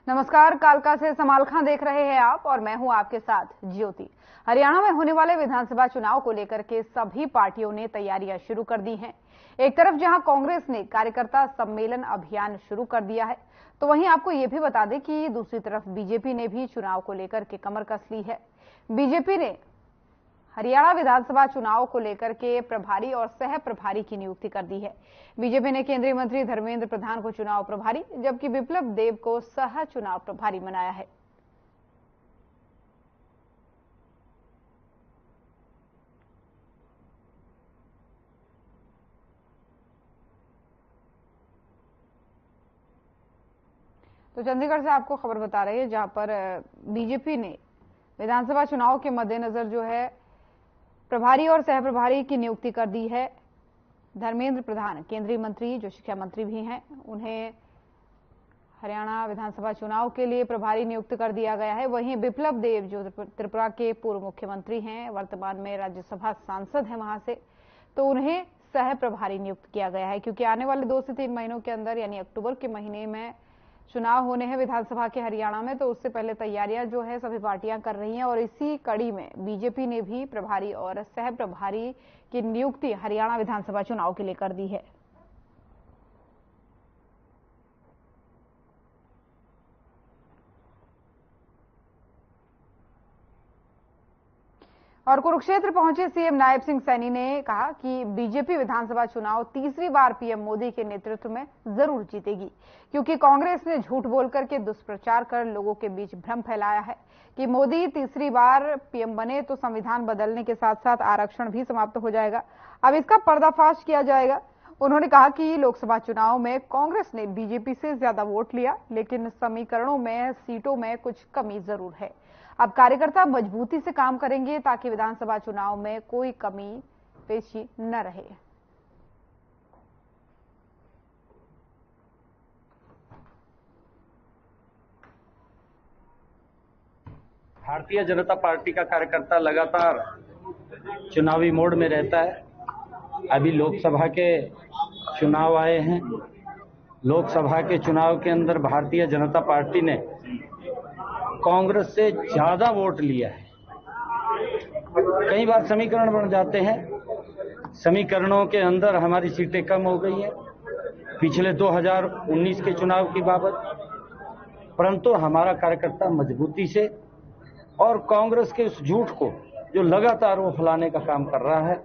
नमस्कार, कालका से समाल खां देख रहे हैं आप और मैं हूं आपके साथ ज्योति। हरियाणा में होने वाले विधानसभा चुनाव को लेकर के सभी पार्टियों ने तैयारियां शुरू कर दी हैं। एक तरफ जहां कांग्रेस ने कार्यकर्ता सम्मेलन अभियान शुरू कर दिया है, तो वहीं आपको ये भी बता दें कि दूसरी तरफ बीजेपी ने भी चुनाव को लेकर के कमर कस ली है। बीजेपी ने हरियाणा विधानसभा चुनाव को लेकर के प्रभारी और सह प्रभारी की नियुक्ति कर दी है। बीजेपी ने केंद्रीय मंत्री धर्मेंद्र प्रधान को चुनाव प्रभारी, जबकि बिप्लब देब को सह चुनाव प्रभारी बनाया है। तो चंडीगढ़ से आपको खबर बता रही है, जहां पर बीजेपी ने विधानसभा चुनाव के मद्देनजर जो है प्रभारी और सह प्रभारी की नियुक्ति कर दी है। धर्मेंद्र प्रधान केंद्रीय मंत्री जो शिक्षा मंत्री भी हैं, उन्हें हरियाणा विधानसभा चुनाव के लिए प्रभारी नियुक्त कर दिया गया है। वहीं बिप्लब देब जो त्रिपुरा के पूर्व मुख्यमंत्री हैं, वर्तमान में राज्यसभा सांसद हैं वहां से, तो उन्हें सह प्रभारी नियुक्त किया गया है, क्योंकि आने वाले 2 से 3 महीनों के अंदर यानी अक्टूबर के महीने में चुनाव होने हैं विधानसभा के हरियाणा में। तो उससे पहले तैयारियां जो है सभी पार्टियां कर रही हैं और इसी कड़ी में बीजेपी ने भी प्रभारी और सह प्रभारी की नियुक्ति हरियाणा विधानसभा चुनाव के लिए कर दी है। और कुरुक्षेत्र पहुंचे सीएम नायब सिंह सैनी ने कहा कि बीजेपी विधानसभा चुनाव तीसरी बार पीएम मोदी के नेतृत्व में जरूर जीतेगी, क्योंकि कांग्रेस ने झूठ बोलकर के दुष्प्रचार कर लोगों के बीच भ्रम फैलाया है कि मोदी तीसरी बार पीएम बने तो संविधान बदलने के साथ साथ आरक्षण भी समाप्त हो जाएगा। अब इसका पर्दाफाश किया जाएगा। उन्होंने कहा कि लोकसभा चुनाव में कांग्रेस ने बीजेपी से ज्यादा वोट लिया, लेकिन समीकरणों में सीटों में कुछ कमी जरूर है। अब कार्यकर्ता मजबूती से काम करेंगे ताकि विधानसभा चुनाव में कोई कमी पेशी न रहे। भारतीय जनता पार्टी का कार्यकर्ता लगातार चुनावी मोड में रहता है। अभी लोकसभा के चुनाव आए हैं। लोकसभा के चुनाव के अंदर भारतीय जनता पार्टी ने कांग्रेस से ज्यादा वोट लिया है। कई बार समीकरण बन जाते हैं, समीकरणों के अंदर हमारी सीटें कम हो गई हैं पिछले 2019 के चुनाव की बाबत, परंतु हमारा कार्यकर्ता मजबूती से और कांग्रेस के उस झूठ को जो लगातार वो फैलाने का काम कर रहा है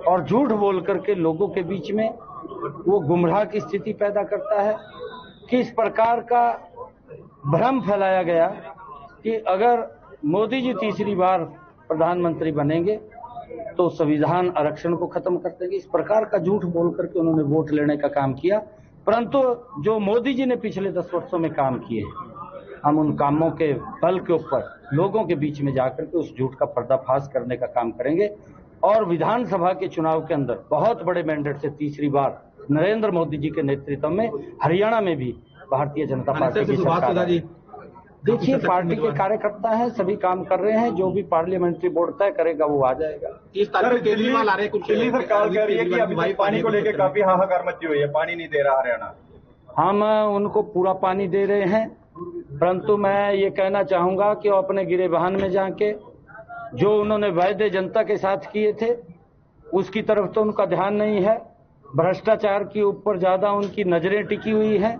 और झूठ बोल करके लोगों के बीच में वो गुमराह की स्थिति पैदा करता है। किस प्रकार का भ्रम फैलाया गया कि अगर मोदी जी तीसरी बार प्रधानमंत्री बनेंगे तो संविधान आरक्षण को खत्म कर देंगे। इस प्रकार का झूठ बोल करके उन्होंने वोट लेने का काम किया, परंतु जो मोदी जी ने पिछले 10 वर्षों में काम किए, हम उन कामों के बल के ऊपर लोगों के बीच में जाकर के उस झूठ का पर्दाफाश करने का काम करेंगे और विधानसभा के चुनाव के अंदर बहुत बड़े मैंडेट से तीसरी बार नरेंद्र मोदी जी के नेतृत्व में हरियाणा में भी भारतीय जनता पार्टी की सरकार है। देखिए, पार्टी के कार्यकर्ता हैं, सभी काम कर रहे हैं। जो भी पार्लियामेंट्री बोर्ड तय करेगा वो आ जाएगा। दिल्ली सरकार कह रही है कि अभी पानी को लेकर काफी हाहाकार मची हुई है, पानी नहीं दे रहा हरियाणा। हम उनको पूरा पानी दे रहे हैं, परंतु मैं ये कहना चाहूंगा कि वो अपने गिरेबान में जाके जो उन्होंने वायदे जनता के साथ किए थे उसकी तरफ तो उनका ध्यान नहीं है। भ्रष्टाचार के ऊपर ज्यादा उनकी नजरें टिकी हुई हैं।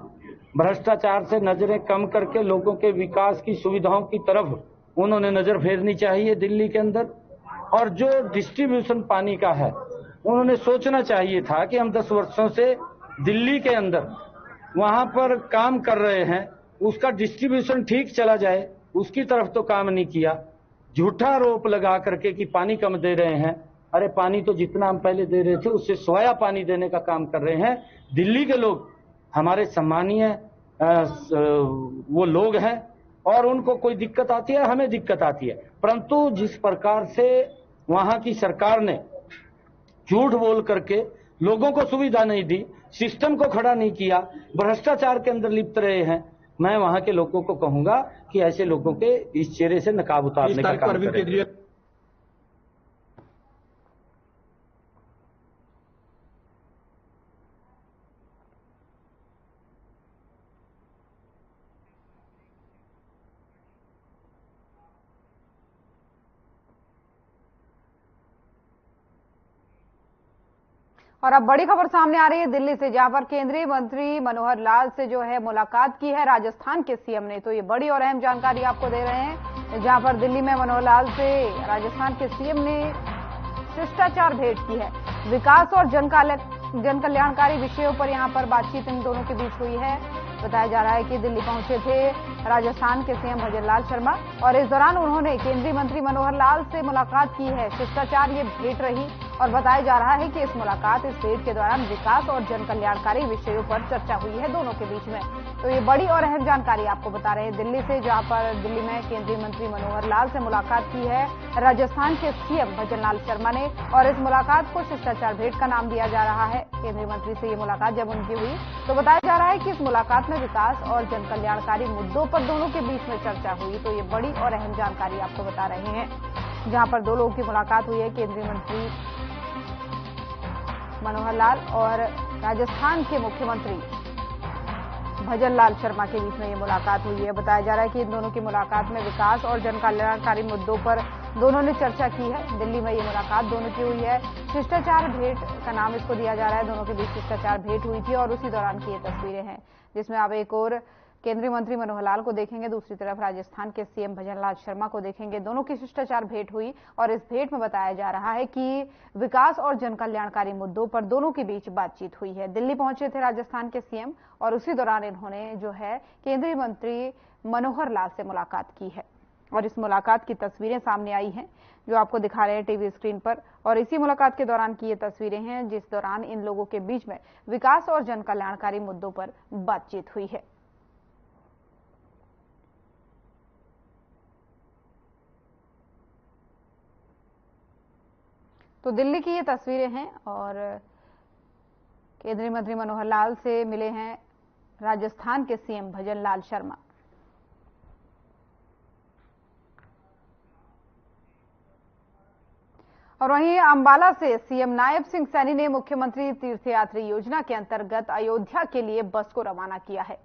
भ्रष्टाचार से नजरें कम करके लोगों के विकास की सुविधाओं की तरफ उन्होंने नजर फेरनी चाहिए दिल्ली के अंदर। और जो डिस्ट्रीब्यूशन पानी का है, उन्होंने सोचना चाहिए था कि हम 10 वर्षों से दिल्ली के अंदर वहां पर काम कर रहे हैं, उसका डिस्ट्रीब्यूशन ठीक चला जाए, उसकी तरफ तो काम नहीं किया। झूठा आरोप लगा करके कि पानी कम दे रहे हैं। अरे पानी तो जितना हम पहले दे रहे थे उससे सोया पानी देने का काम कर रहे हैं। दिल्ली के लोग हमारे सम्मानीय वो लोग हैं और उनको कोई दिक्कत आती है, हमें दिक्कत आती है, परंतु जिस प्रकार से वहां की सरकार ने झूठ बोल करके लोगों को सुविधा नहीं दी, सिस्टम को खड़ा नहीं किया, भ्रष्टाचार के अंदर लिप्त रहे हैं, मैं वहां के लोगों को कहूंगा कि ऐसे लोगों के इस चेहरे से नकाब उतारने का काम करें। और अब बड़ी खबर सामने आ रही है दिल्ली से, जहां पर केंद्रीय मंत्री मनोहर लाल से जो है मुलाकात की है राजस्थान के सीएम ने। तो ये बड़ी और अहम जानकारी आपको दे रहे हैं, जहां पर दिल्ली में मनोहर लाल से राजस्थान के सीएम ने शिष्टाचार भेंट की है। विकास और जन कल्याणकारी विषयों पर यहां पर बातचीत इन दोनों के बीच हुई है। बताया जा रहा है कि दिल्ली पहुंचे थे राजस्थान के सीएम भजनलाल शर्मा और इस दौरान उन्होंने केंद्रीय मंत्री मनोहर लाल से मुलाकात की है। शिष्टाचार ये भेंट रही और बताया जा रहा है कि इस भेंट के दौरान विकास और जन कल्याणकारी विषयों पर चर्चा हुई है दोनों के बीच में। तो ये बड़ी और अहम जानकारी आपको बता रहे हैं दिल्ली से, जहां पर दिल्ली में केंद्रीय मंत्री मनोहर लाल से मुलाकात की है राजस्थान के सीएम भजनलाल शर्मा ने और इस मुलाकात को शिष्टाचार भेंट का नाम दिया जा रहा है। केंद्रीय मंत्री से ये मुलाकात जब उनकी हुई तो बताया जा रहा है कि इस मुलाकात में विकास और जन कल्याणकारी मुद्दों पर दोनों के बीच में चर्चा हुई। तो ये बड़ी और अहम जानकारी आपको बता रहे हैं, जहां पर दो लोगों की मुलाकात हुई है, केंद्रीय मंत्री मनोहर लाल और राजस्थान के मुख्यमंत्री भजनलाल शर्मा के बीच में ये मुलाकात हुई है। बताया जा रहा है कि इन दोनों की मुलाकात में विकास और जन कल्याणकारी मुद्दों पर दोनों ने चर्चा की है। दिल्ली में ये मुलाकात दोनों की हुई है। शिष्टाचार भेंट का नाम इसको दिया जा रहा है। दोनों के बीच शिष्टाचार भेंट हुई थी और उसी दौरान की ये तस्वीरें हैं, जिसमें आप एक और केंद्रीय मंत्री मनोहर लाल को देखेंगे, दूसरी तरफ राजस्थान के सीएम भजनलाल शर्मा को देखेंगे। दोनों की शिष्टाचार भेंट हुई और इस भेंट में बताया जा रहा है कि विकास और जन कल्याणकारी मुद्दों पर दोनों के बीच बातचीत हुई है। दिल्ली पहुंचे थे राजस्थान के सीएम और उसी दौरान इन्होंने जो है केंद्रीय मंत्री मनोहर लाल से मुलाकात की है और इस मुलाकात की तस्वीरें सामने आई हैं जो आपको दिखा रहे हैं टीवी स्क्रीन पर। और इसी मुलाकात के दौरान की ये तस्वीरें हैं जिस दौरान इन लोगों के बीच में विकास और जन कल्याणकारी मुद्दों पर बातचीत हुई है। तो दिल्ली की ये तस्वीरें हैं और केंद्रीय मंत्री मनोहर लाल से मिले हैं राजस्थान के सीएम भजनलाल शर्मा। और वहीं अंबाला से सीएम नायब सिंह सैनी ने मुख्यमंत्री तीर्थयात्री योजना के अंतर्गत अयोध्या के लिए बस को रवाना किया है।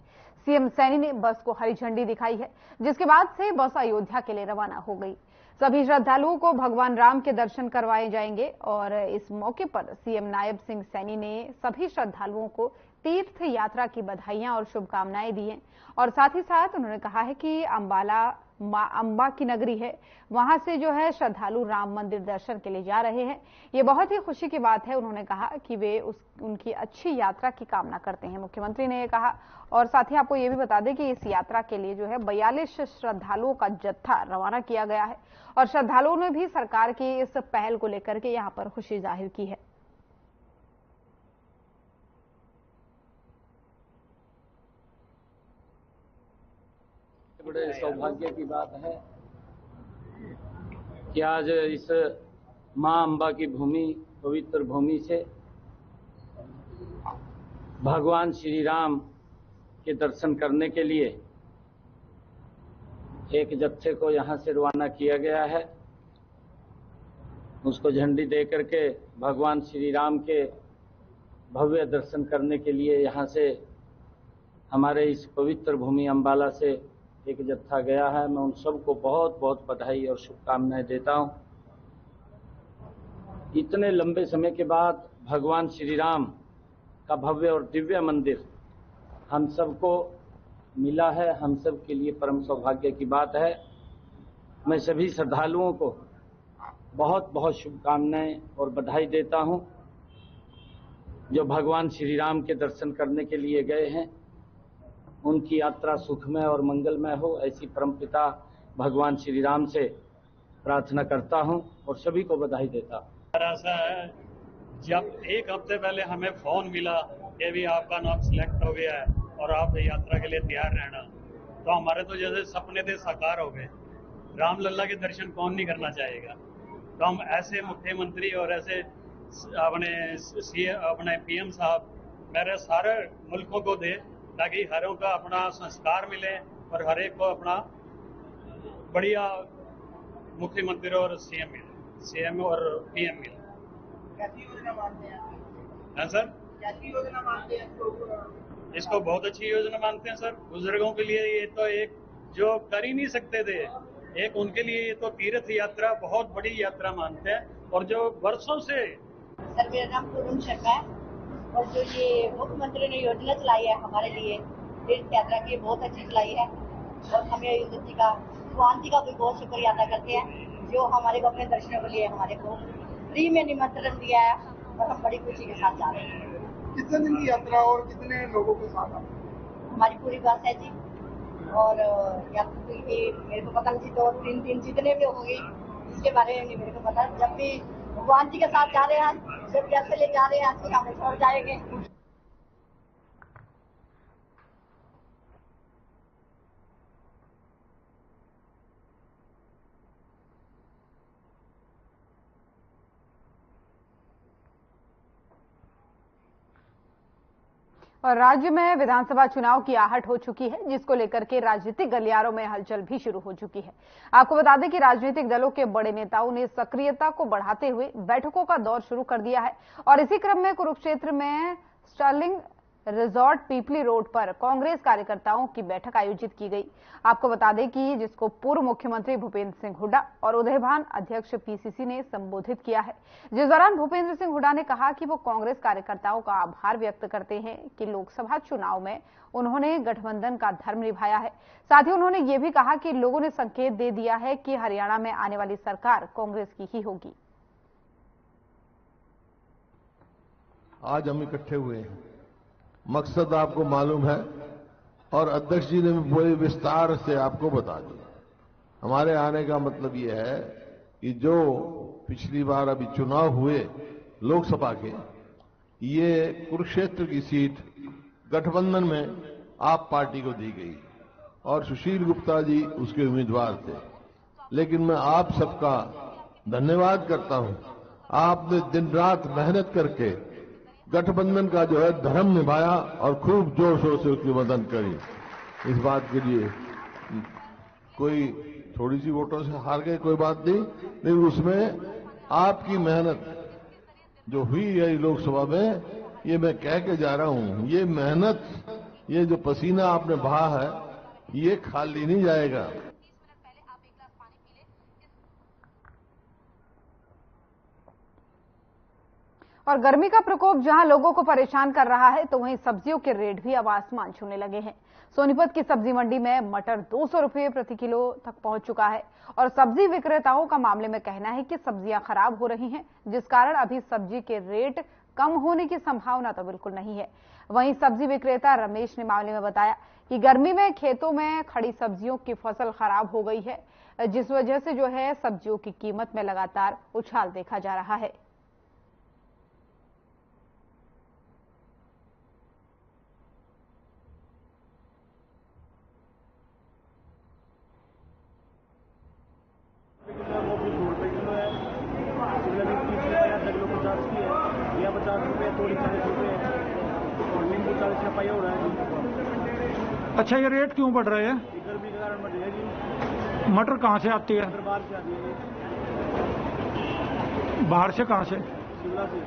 सीएम सैनी ने बस को हरी झंडी दिखाई है, जिसके बाद से बस अयोध्या के लिए रवाना हो गई। सभी श्रद्धालुओं को भगवान राम के दर्शन करवाए जाएंगे और इस मौके पर सीएम नायब सिंह सैनी ने सभी श्रद्धालुओं को तीर्थ यात्रा की बधाइयां और शुभकामनाएं दी हैं और साथ ही साथ उन्होंने कहा है कि अंबाला मां अंबा की नगरी है, वहां से जो है श्रद्धालु राम मंदिर दर्शन के लिए जा रहे हैं। ये बहुत ही खुशी की बात है। उन्होंने कहा कि वे उनकी अच्छी यात्रा की कामना करते हैं, मुख्यमंत्री ने ये कहा। और साथ ही आपको ये भी बता दें कि इस यात्रा के लिए जो है 42 श्रद्धालुओं का जत्था रवाना किया गया है और श्रद्धालुओं ने भी सरकार की इस पहल को लेकर के यहाँ पर खुशी जाहिर की है। बड़े सौभाग्य की बात है कि आज इस मां अंबा की भूमि, पवित्र भूमि से भगवान श्री राम के दर्शन करने के लिए एक जत्थे को यहां से रवाना किया गया है। उसको झंडी दे करके भगवान श्री राम के भव्य दर्शन करने के लिए यहां से हमारे इस पवित्र भूमि अंबाला से एक जत्था गया है। मैं उन सबको बहुत बहुत बधाई और शुभकामनाएं देता हूं। इतने लंबे समय के बाद भगवान श्री राम का भव्य और दिव्य मंदिर हम सबको मिला है, हम सब के लिए परम सौभाग्य की बात है। मैं सभी श्रद्धालुओं को बहुत बहुत शुभकामनाएं और बधाई देता हूं जो भगवान श्री राम के दर्शन करने के लिए गए हैं। उनकी यात्रा सुखमय और मंगलमय हो, ऐसी परमपिता भगवान श्री राम से प्रार्थना करता हूं और सभी को बधाई देता हूं। ऐसा है, जब एक हफ्ते पहले हमें फोन मिला कि भी आपका नाम सिलेक्ट हो गया है और आप यात्रा के लिए तैयार रहना, तो हमारे तो जैसे सपने थे साकार हो गए। रामलला के दर्शन कौन नहीं करना चाहेगा। तो हम ऐसे मुख्यमंत्री और ऐसे अपने पीएम साहब मेरे सारे मुल्कों को दे ताकि हरों का अपना संस्कार मिले और हर एक को अपना बढ़िया मुख्यमंत्री और सीएम मिले, सीएम और पीएम मिले। कैसी योजना मानते हैं हाँ सर, कैसी योजना मानते हैं इसको बहुत अच्छी योजना मानते हैं सर। बुजुर्गों के लिए ये तो एक जो कर ही नहीं सकते थे, एक उनके लिए ये तो तीर्थ यात्रा बहुत बड़ी यात्रा मानते हैं और जो वर्षों से सर मेरा नाम पूनम शर्मा है और जो ये मुख्यमंत्री ने योजना चलाई है हमारे लिए तीर्थ यात्रा की बहुत अच्छी चलाई है और हमें युद्ध जी का भगवान जी का भी बहुत शुक्रिया अदा करते हैं जो हमारे को अपने दर्शनों के लिए हमारे को फ्री में निमंत्रण दिया है और हम बड़ी खुशी के साथ जा रहे हैं। कितने दिन की यात्रा और कितने लोगों के साथ आप? हमारी पूरी बस है जी और यात्री भी मेरे को पता नहीं 2-3 दिन जितने भी होंगे इसके बारे में नहीं मेरे को पता। जब भी भगवान जी के साथ जा रहे हैं जब कैसे ले जा रहे हैं आज हमें छोड़ जाएंगे। और राज्य में विधानसभा चुनाव की आहट हो चुकी है, जिसको लेकर के राजनीतिक गलियारों में हलचल भी शुरू हो चुकी है। आपको बता दें कि राजनीतिक दलों के बड़े नेताओं ने सक्रियता को बढ़ाते हुए बैठकों का दौर शुरू कर दिया है और इसी क्रम में कुरुक्षेत्र में स्टर्लिंग रिजॉर्ट पीपली रोड पर कांग्रेस कार्यकर्ताओं की बैठक आयोजित की गई। आपको बता दें कि जिसको पूर्व मुख्यमंत्री भूपेंद्र सिंह हुड्डा और उदयभान अध्यक्ष पीसीसी ने संबोधित किया है, जिस दौरान भूपेंद्र सिंह हुड्डा ने कहा कि वो कांग्रेस कार्यकर्ताओं का आभार व्यक्त करते हैं कि लोकसभा चुनाव में उन्होंने गठबंधन का धर्म निभाया है। साथ ही उन्होंने ये भी कहा कि लोगों ने संकेत दे दिया है कि हरियाणा में आने वाली सरकार कांग्रेस की ही होगी। आज हम इकट्ठे हुए हैं, मकसद आपको मालूम है और अध्यक्ष जी ने भी बड़े विस्तार से आपको बता दिया। हमारे आने का मतलब यह है कि जो पिछली बार अभी चुनाव हुए लोकसभा के, ये कुरुक्षेत्र की सीट गठबंधन में आप पार्टी को दी गई और सुशील गुप्ता जी उसके उम्मीदवार थे। लेकिन मैं आप सबका धन्यवाद करता हूं, आपने दिन रात मेहनत करके गठबंधन का जो है धर्म निभाया और खूब जोर शोर से उसकी मदद करी। इस बात के लिए कोई थोड़ी सी वोटों से हार गए, कोई बात नहीं, लेकिन उसमें आपकी मेहनत जो हुई है लोकसभा में, ये मैं कह के जा रहा हूं, ये मेहनत, ये जो पसीना आपने बहा है, ये खाली नहीं जाएगा। और गर्मी का प्रकोप जहां लोगों को परेशान कर रहा है, तो वहीं सब्जियों के रेट भी अब आसमान छूने लगे हैं। सोनीपत की सब्जी मंडी में मटर 200 रुपये प्रति किलो तक पहुंच चुका है और सब्जी विक्रेताओं का मामले में कहना है कि सब्जियां खराब हो रही हैं, जिस कारण अभी सब्जी के रेट कम होने की संभावना तो बिल्कुल नहीं है। वहीं सब्जी विक्रेता रमेश ने मामले में बताया कि गर्मी में खेतों में खड़ी सब्जियों की फसल खराब हो गई है, जिस वजह से जो है सब्जियों की कीमत में लगातार उछाल देखा जा रहा है। अच्छा, ये रेट क्यों बढ़ रहे हैं? गर्मी के कारण बढ़ रही है जी। मटर कहाँ से आती है? बाहर से आती है। बाहर से कहाँ से? शिमला से।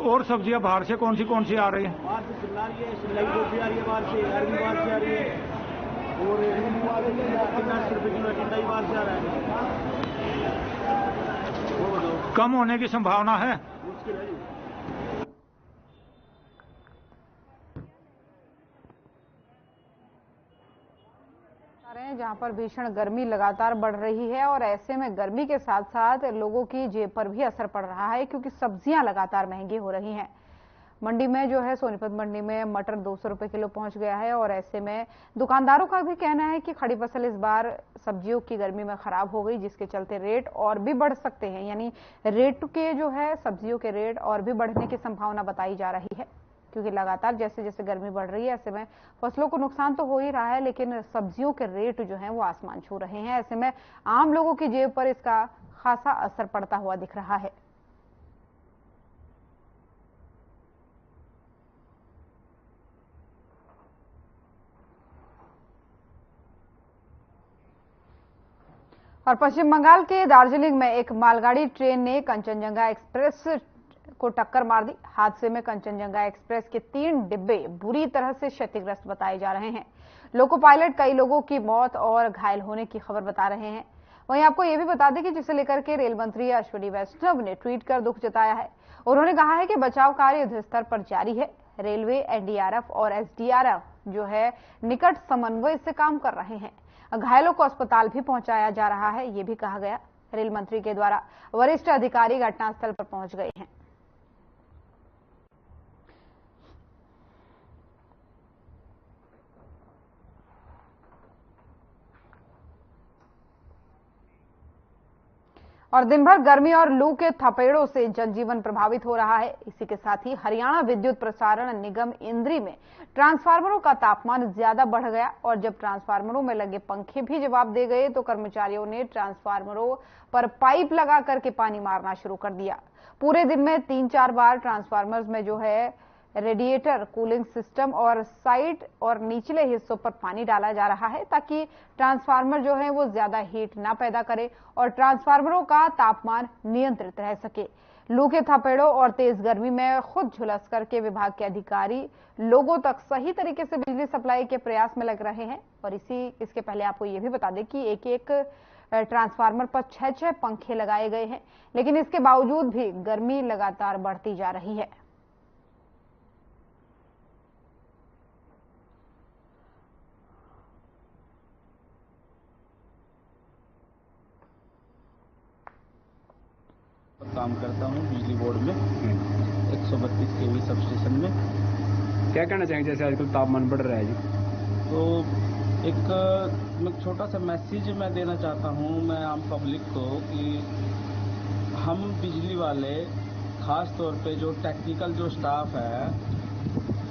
और सब्जियां बाहर से कौन सी आ रही है? बाहर से शिमला आ रही है, शिमला की गोभी आ रही है बाहर से, अरबी बाहर से आ रही है और 50 रुपए किलो टिंडा ही बाहर से आ रहा है। वो बताओ, कम होने की संभावना है? मुश्किल है जी। जहां पर भीषण गर्मी लगातार बढ़ रही है और ऐसे में गर्मी के साथ साथ लोगों की जेब पर भी असर पड़ रहा है, क्योंकि सब्जियां लगातार महंगी हो रही हैं। मंडी में जो है सोनीपत मंडी में मटर 200 रुपए किलो पहुंच गया है और ऐसे में दुकानदारों का भी कहना है कि खड़ी फसल इस बार सब्जियों की गर्मी में खराब हो गई, जिसके चलते रेट और भी बढ़ सकते हैं। यानी रेट के जो है सब्जियों के रेट और भी बढ़ने की संभावना बताई जा रही है, क्योंकि लगातार जैसे जैसे गर्मी बढ़ रही है ऐसे में फसलों को नुकसान तो हो ही रहा है, लेकिन सब्जियों के रेट जो हैं वो आसमान छू रहे हैं। ऐसे में आम लोगों की जेब पर इसका खासा असर पड़ता हुआ दिख रहा है। और पश्चिम बंगाल के दार्जिलिंग में एक मालगाड़ी ट्रेन ने कंचनजंगा एक्सप्रेस को टक्कर मार दी। हादसे में कंचनजंगा एक्सप्रेस के 3 डिब्बे बुरी तरह से क्षतिग्रस्त बताए जा रहे हैं। लोको पायलट कई लोगों की मौत और घायल होने की खबर बता रहे हैं। वहीं आपको यह भी बता दें कि जिसे लेकर के रेल मंत्री अश्विनी वैष्णव ने ट्वीट कर दुख जताया है। उन्होंने कहा है कि बचाव कार्य युद्ध स्तर पर जारी है। रेलवे, एनडीआरएफ और एसडीआरएफ जो है निकट समन्वय से काम कर रहे हैं। घायलों को अस्पताल भी पहुंचाया जा रहा है, ये भी कहा गया। रेल मंत्री के द्वारा वरिष्ठ अधिकारी घटनास्थल पर पहुंच गए हैं। और दिन भर गर्मी और लू के थपेड़ों से जनजीवन प्रभावित हो रहा है। इसी के साथ ही हरियाणा विद्युत प्रसारण निगम इंद्री में ट्रांसफार्मरों का तापमान ज्यादा बढ़ गया और जब ट्रांसफार्मरों में लगे पंखे भी जवाब दे गए तो कर्मचारियों ने ट्रांसफार्मरों पर पाइप लगा करके पानी मारना शुरू कर दिया। पूरे दिन में 3-4 बार ट्रांसफार्मर्स में जो है रेडिएटर, कूलिंग सिस्टम और साइड और निचले हिस्सों पर पानी डाला जा रहा है ताकि ट्रांसफार्मर जो है वो ज्यादा हीट ना पैदा करे और ट्रांसफार्मरों का तापमान नियंत्रित रह सके। लू के थपेड़ों और तेज गर्मी में खुद झुलस करके विभाग के अधिकारी लोगों तक सही तरीके से बिजली सप्लाई के प्रयास में लग रहे हैं। और इसके पहले आपको ये भी बता दें कि एक ट्रांसफार्मर पर 6-6 पंखे लगाए गए हैं, लेकिन इसके बावजूद भी गर्मी लगातार बढ़ती जा रही है। काम करता हूँ बिजली बोर्ड में 132 केवी सब स्टेशन में। क्या कहना चाहेंगे, जैसे आजकल तापमान बढ़ रहा है जी, तो एक छोटा सा मैसेज मैं देना चाहता हूँ मैं आम पब्लिक को कि हम बिजली वाले खास तौर पे जो टेक्निकल जो स्टाफ है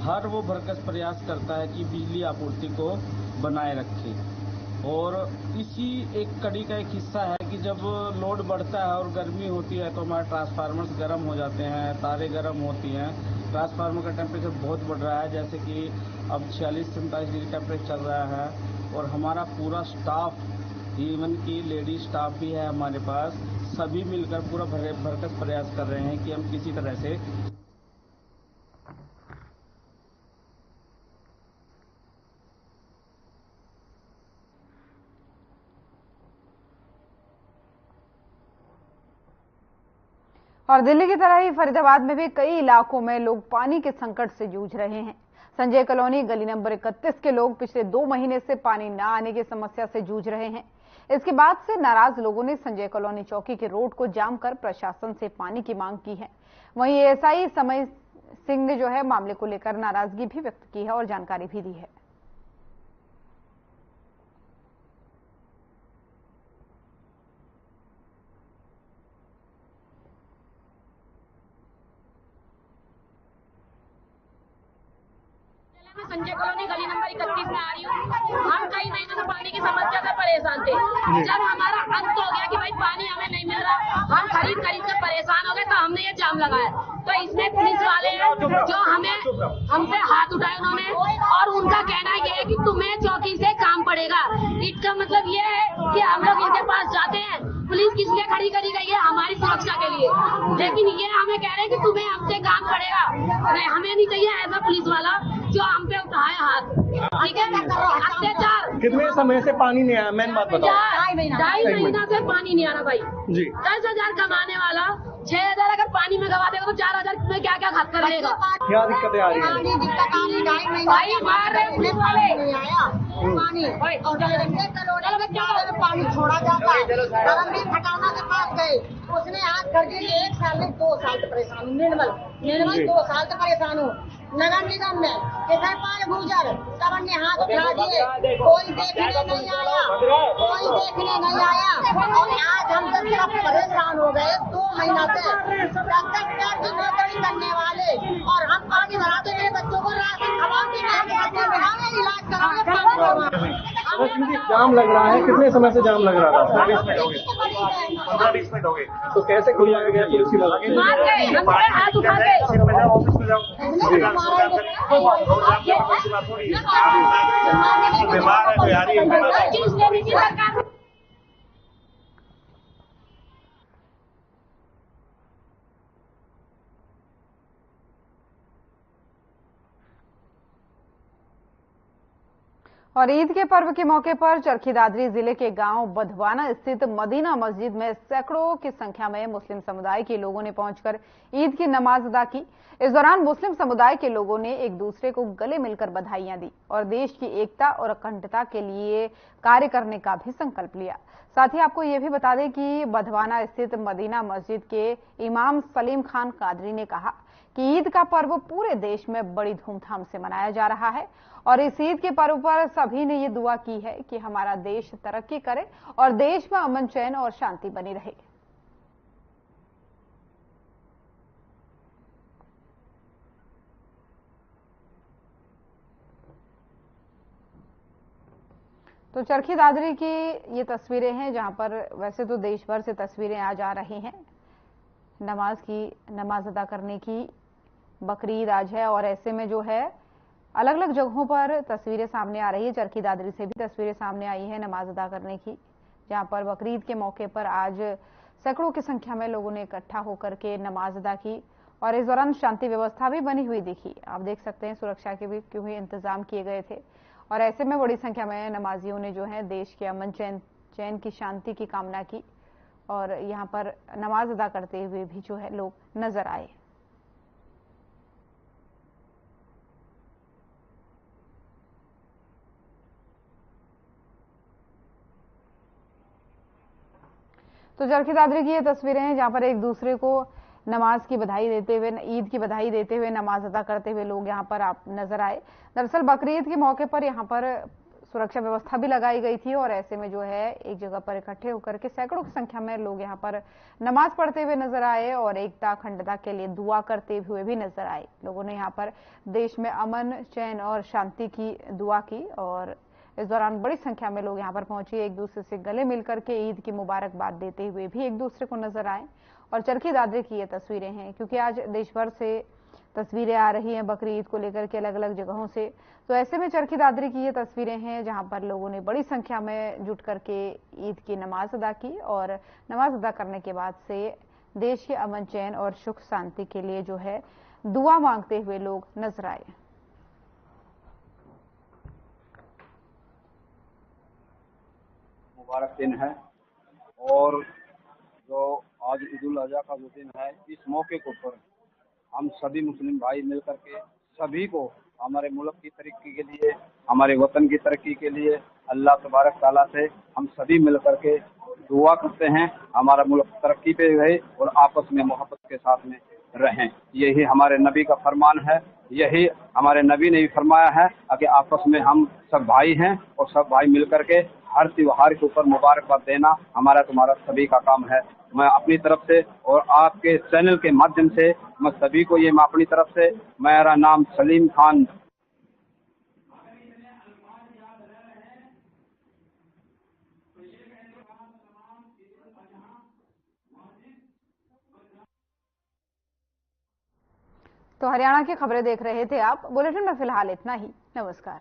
हर वो भरकस प्रयास करता है कि बिजली आपूर्ति को बनाए रखे। और इसी एक कड़ी का एक हिस्सा है कि जब लोड बढ़ता है और गर्मी होती है तो हमारे ट्रांसफार्मर्स गर्म हो जाते हैं, तारें गर्म होती हैं। ट्रांसफार्मर का टेम्परेचर बहुत बढ़ रहा है, जैसे कि अब 46-47 डिग्री टेम्परेचर चल रहा है। और हमारा पूरा स्टाफ, इवन की लेडी स्टाफ भी है हमारे पास, सभी मिलकर पूरा भरकस प्रयास कर रहे हैं कि हम किसी तरह से और दिल्ली की तरह ही फरीदाबाद में भी कई इलाकों में लोग पानी के संकट से जूझ रहे हैं। संजय कॉलोनी गली नंबर 31 के लोग पिछले 2 महीने से पानी न आने की समस्या से जूझ रहे हैं। इसके बाद से नाराज लोगों ने संजय कॉलोनी चौकी के रोड को जाम कर प्रशासन से पानी की मांग की है। वहीं एएसआई समय सिंह ने जो है मामले को लेकर नाराजगी भी व्यक्त की है और जानकारी भी दी है। संजय कॉलोनी गली नंबर 31 में आ रही हूँ। हम कई महीनों से पानी की समस्या से परेशान थे। जब हमारा अंत हो गया कि भाई पानी हमें नहीं मिल रहा, हम खरीद के परेशान हो गए तो हमने ये जाम लगाया। तो इसमें पुलिस वाले हैं जो हमसे हाथ उठाए उन्होंने, और उनका कहना ये है कि तुम्हें चौकी से काम पड़ेगा। इसका मतलब ये है कि हम लोग इनके पास जाते हैं, पुलिस किस लिए खड़ी करी गई है? हमारी सुरक्षा के लिए। लेकिन ये हमें कह रहे हैं कि तुम्हें हमसे काम पड़ेगा। नहीं, हमें नहीं चाहिए ऐसा पुलिस वाला जो हम पे उठाए हाथ। ठीक है, अत्याचार। कितने समय से पानी नहीं आया, मैंने बात बताओ। 2.5 महीना से पानी नहीं आ रहा भाई जी। 10,000 कमाने वाला 6,000 अगर पानी में गवा देगा तो 4,000 में क्या क्या खर्च कर लेगा? क्या दिक्कतें आ रही है? दिक्कत आ रही, 2.5 महीना भाई मार रहे पुलिस वाले। नहीं आया पानी। और कॉलोनी में पानी छोड़ा जाता है। धर्मवीर खटाना के पास गए, उसने आज कर दी 1 साल में 2 साल से परेशान हूँ। निर्मल 2 साल से परेशान हूँ। नगर निगम में किधर पार गुजर सबने हाथ उठा दिए, कोई देखने नहीं आया, कोई देखने नहीं आया। और आज हम सब सब परेशान हो गए 2 महीना से। डॉक्टर की नौकरी करने वाले और हम पानी भराते मेरे बच्चों को राशन खवाते इलाज कराने जाम लग रहा है। कितने समय से जाम लग रहा था? 15-20 मिनट हो गए। तो कैसे खुलवाया गया? हाथ उठा के ऑफिस में जाओ। बीमार है कोई आ रही है। और ईद के पर्व के मौके पर चरखी दादरी जिले के गांव बधवाना स्थित मदीना मस्जिद में सैकड़ों की संख्या में मुस्लिम समुदाय के लोगों ने पहुंचकर ईद की नमाज अदा की। इस दौरान मुस्लिम समुदाय के लोगों ने एक दूसरे को गले मिलकर बधाइयां दी और देश की एकता और अखंडता के लिए कार्य करने का भी संकल्प लिया। साथ ही आपको ये भी बता दें कि बधवाना स्थित मदीना मस्जिद के इमाम सलीम खान कादरी ने कहा कि ईद का पर्व पूरे देश में बड़ी धूमधाम से मनाया जा रहा है और इस ईद के पर्व पर सभी ने ये दुआ की है कि हमारा देश तरक्की करे और देश में अमन चैन और शांति बनी रहे। तो चरखी दादरी की ये तस्वीरें हैं जहां पर वैसे तो देश भर से तस्वीरें आ जा रही हैं नमाज अदा करने की। बकरीद आज है और ऐसे में जो है अलग अलग जगहों पर तस्वीरें सामने आ रही है। चरखी दादरी से भी तस्वीरें सामने आई है नमाज अदा करने की, जहां पर बकरीद के मौके पर आज सैकड़ों की संख्या में लोगों ने इकट्ठा होकर के नमाज अदा की और इस दौरान शांति व्यवस्था भी बनी हुई दिखी। आप देख सकते हैं सुरक्षा के भी क्यों इंतजाम किए गए थे और ऐसे में बड़ी संख्या में नमाजियों ने जो है देश के अमन चैन की शांति की कामना की और यहाँ पर नमाज अदा करते हुए भी जो है लोग नजर आए। तो चरखी दादरी की ये तस्वीरें हैं जहां पर एक दूसरे को नमाज की बधाई देते हुए, ईद की बधाई देते हुए नमाज अदा करते हुए लोग यहां पर आप नजर आए। दरअसल बकरीद के मौके पर यहां पर सुरक्षा व्यवस्था भी लगाई गई थी और ऐसे में जो है एक जगह पर इकट्ठे होकर के सैकड़ों की संख्या में लोग यहां पर नमाज पढ़ते हुए नजर आए और एकता अखंडता के लिए दुआ करते हुए भी नजर आए। लोगों ने यहां पर देश में अमन चैन और शांति की दुआ की और इस दौरान बड़ी संख्या में लोग यहां पर पहुंचे, एक दूसरे से गले मिलकर के ईद की मुबारकबाद देते हुए भी एक दूसरे को नजर आए। और चरखी दादरी की ये तस्वीरें हैं क्योंकि आज देश भर से तस्वीरें आ रही हैं बकरी ईद को लेकर के अलग अलग जगहों से, तो ऐसे में चरखी दादरी की ये तस्वीरें हैं जहां पर लोगों ने बड़ी संख्या में जुट करके ईद की नमाज अदा की और नमाज अदा करने के बाद से देश के अमन चैन और सुख शांति के लिए जो है दुआ मांगते हुए लोग नजर आए। मुबारक दिन है और जो आज ईद उल अजहा का जो दिन है, इस मौके के ऊपर हम सभी मुस्लिम भाई मिलकर के सभी को हमारे मुल्क की तरक्की के लिए, हमारे वतन की तरक्की के लिए अल्लाह तबारक ताला से हम सभी मिलकर के दुआ करते हैं हमारा मुल्क तरक्की पे रहे और आपस में मोहब्बत के साथ में रहें। यही हमारे नबी का फरमान है, यही हमारे नबी ने भी फरमाया है कि आपस में हम सब भाई हैं और सब भाई मिलकर के हर त्योहार के ऊपर मुबारकबाद देना हमारा तुम्हारा सभी का काम है। मैं अपनी तरफ से और आपके चैनल के माध्यम से मैं सभी को ये मैं अपनी तरफ से, मेरा नाम सलीम खान। तो हरियाणा की खबरें देख रहे थे आप। बुलेटिन में फिलहाल इतना ही। नमस्कार।